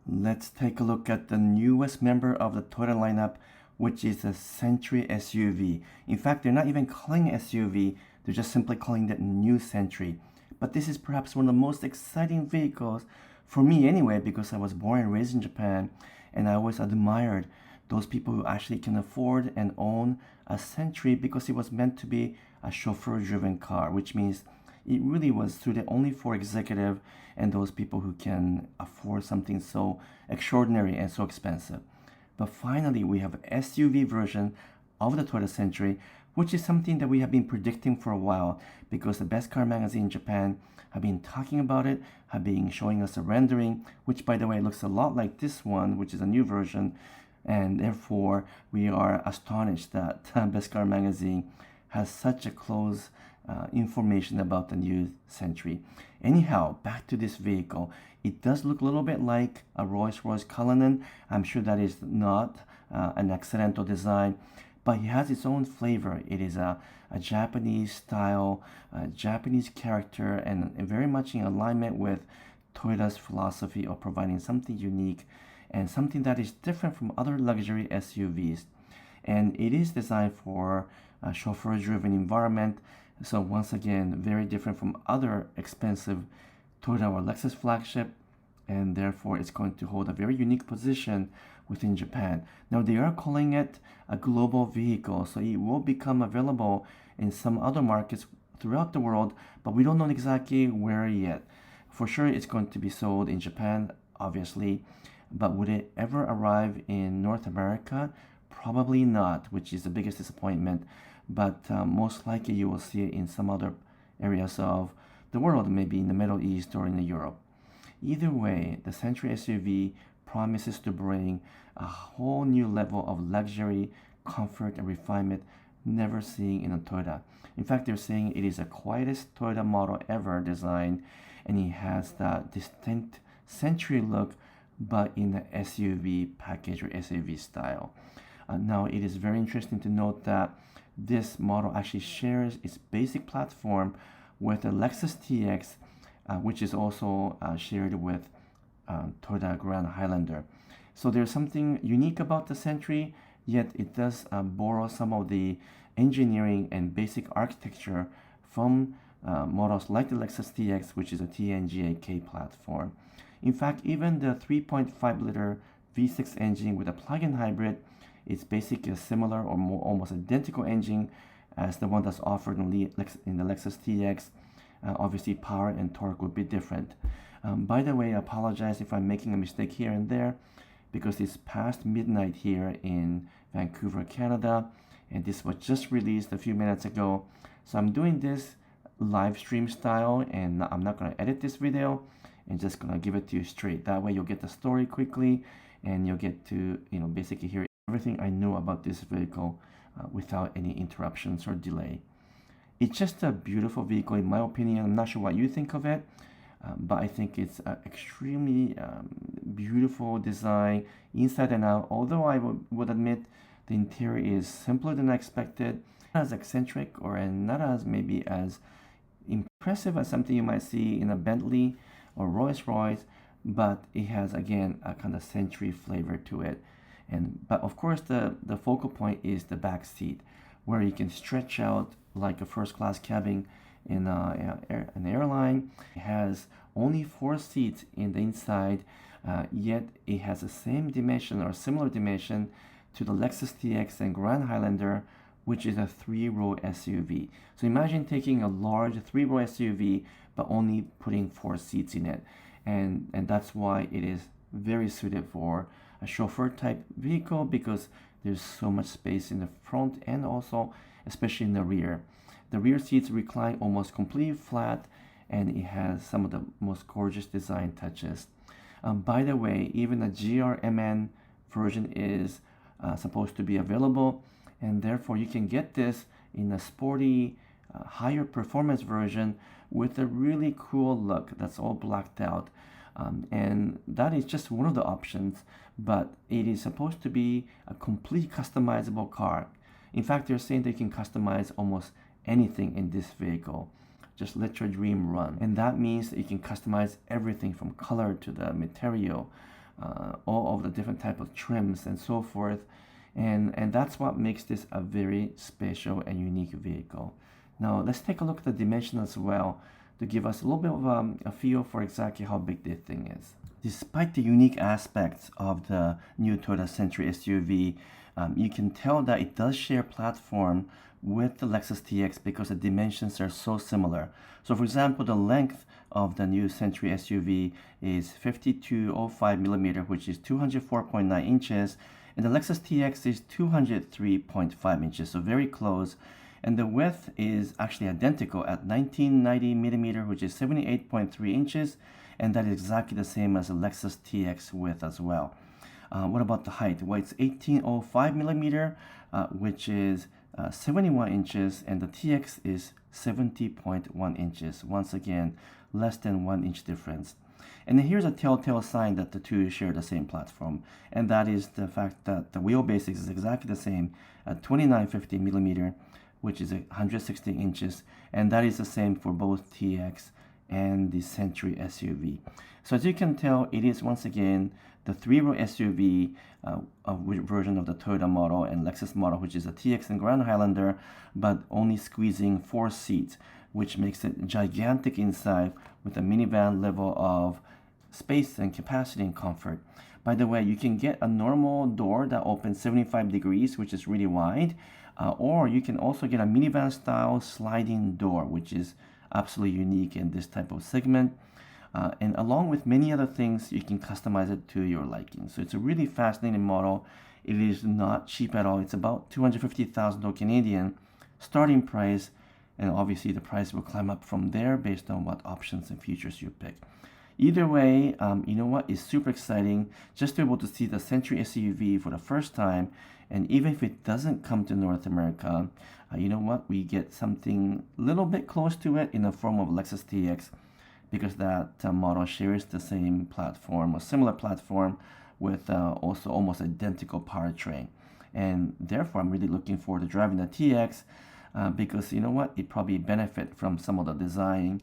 Let's take a look at the newest member of the Toyota lineup, which is the Century SUV. In fact, they're not even calling it SUV, they're just simply calling it New Century. But this is perhaps one of the most exciting vehicles, for me anyway, because I was born and raised in Japan, and I always admired those people who actually can afford and own a Century because it was meant to be a chauffeur-driven car, which means it really was suited only for executive and those people who can afford something so extraordinary and so expensive. But finally, we have an SUV version of the Toyota Century, which is something that we have been predicting for a while because the Best Car magazine in Japan have been talking about it, have been showing us a rendering, which by the way looks a lot like this one, which is a new version, and therefore we are astonished that Best Car magazine has such a close information about the new Century. Anyhow, back to this vehicle. It does look a little bit like a Rolls Royce Cullinan. I'm sure that is not an accidental design, but it has its own flavor. It is a Japanese style, Japanese character, and very much in alignment with Toyota's philosophy of providing something unique and something that is different from other luxury SUVs. And it is designed for a chauffeur-driven environment. So once again, very different from other expensive Toyota or Lexus flagship, and therefore it's going to hold a very unique position within Japan. Now they are calling it a global vehicle, so it will become available in some other markets throughout the world, but we don't know exactly where yet. For sure it's going to be sold in Japan, obviously, but would it ever arrive in North America? Probably not, which is the biggest disappointment. But most likely you will see it in some other areas of the world, maybe in the Middle East or in Europe. Either way, the Century SUV promises to bring a whole new level of luxury, comfort, and refinement never seen in a Toyota. In fact, they're saying it is the quietest Toyota model ever designed, and it has that distinct Century look, but in the SUV package or SUV style. Now, it is very interesting to note that this model actually shares its basic platform with the Lexus TX, which is also shared with Toyota Grand Highlander. So there's something unique about the Century, yet it does borrow some of the engineering and basic architecture from models like the Lexus TX, which is a TNGA-K platform. In fact, even the 3.5-liter V6 engine with a plug-in hybrid, it's basically a similar or more almost identical engine as the one that's offered in the Lexus TX. Obviously, power and torque would be different. By the way, I apologize if I'm making a mistake here and there because it's past midnight here in Vancouver, Canada, and this was just released a few minutes ago. So I'm doing this live stream style, and I'm not going to edit this video and just going to give it to you straight. That way you'll get the story quickly and you'll get to basically hear everything I know about this vehicle without any interruptions or delay. It's just a beautiful vehicle in my opinion. I'm not sure what you think of it, but I think it's extremely beautiful design inside and out. Although I would admit the interior is simpler than I expected, not as eccentric or not as maybe as impressive as something you might see in a Bentley or Rolls-Royce, but it has again a kind of Century flavor to it. But of course the focal point is the back seat, where you can stretch out like a first class cabin in an airline. It has only 4 seats in the inside, yet it has the same dimension or similar dimension to the Lexus TX and Grand Highlander, which is a 3-row SUV. So imagine taking a large 3-row SUV but only putting 4 seats in it, and that's why it is very suited for a chauffeur type vehicle because there's so much space in the front and also especially in the rear. The rear seats recline almost completely flat, and it has some of the most gorgeous design touches. By the way, even the GRMN version is supposed to be available, and therefore you can get this in a sporty, higher performance version with a really cool look that's all blacked out. And that is just one of the options, but it is supposed to be a complete customizable car. In fact, they're saying they can customize almost anything in this vehicle. Just let your dream run. And that means that you can customize everything from color to the material, all of the different type of trims and so forth. And that's what makes this a very special and unique vehicle. Now let's take a look at the dimension as well to give us a little bit of a feel for exactly how big this thing is. Despite the unique aspects of the new Toyota Century SUV, you can tell that it does share platform with the Lexus TX because the dimensions are so similar. So for example, the length of the new Century SUV is 5205 millimeter, which is 204.9 inches, and the Lexus TX is 203.5 inches, so very close. And the width is actually identical at 1990 millimeter, which is 78.3 inches, and that is exactly the same as the Lexus TX width as well. What about the height? Well, it's 1805 millimeter, which is 71 inches, and the TX is 70.1 inches. Once again, less than 1 inch difference. And then here's a telltale sign that the two share the same platform, and that is the fact that the wheelbase is exactly the same at 2950 millimeter, which is 160 inches, and that is the same for both TX and the Century SUV. So as you can tell, it is once again the three-row SUV version of the Toyota model and Lexus model, which is a TX and Grand Highlander, but only squeezing 4 seats, which makes it gigantic inside with a minivan level of space and capacity and comfort. By the way, you can get a normal door that opens 75 degrees, which is really wide, or you can also get a minivan style sliding door, which is absolutely unique in this type of segment. And along with many other things, you can customize it to your liking. So it's a really fascinating model. It is not cheap at all. It's about 250,000 Canadian starting price, and obviously the price will climb up from there based on what options and features you pick. Either way, you know what, it's super exciting just to be able to see the Century SUV for the first time. And even if it doesn't come to North America, you know what, we get something a little bit close to it in the form of Lexus TX, because that model shares the same platform or similar platform with also almost identical powertrain. And therefore, I'm really looking forward to driving the TX because you know what, it probably benefit from some of the design,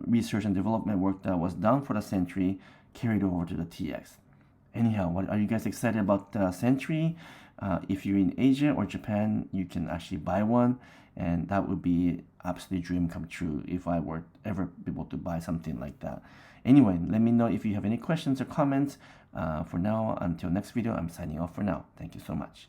research and development work that was done for the Century carried over to the TX. Anyhow, what are you guys excited about the Century? If you're in Asia or Japan, you can actually buy one, and that would be absolutely dream come true if I were ever able to buy something like that. Anyway, let me know if you have any questions or comments. For now, until next video, I'm signing off for now. Thank you so much.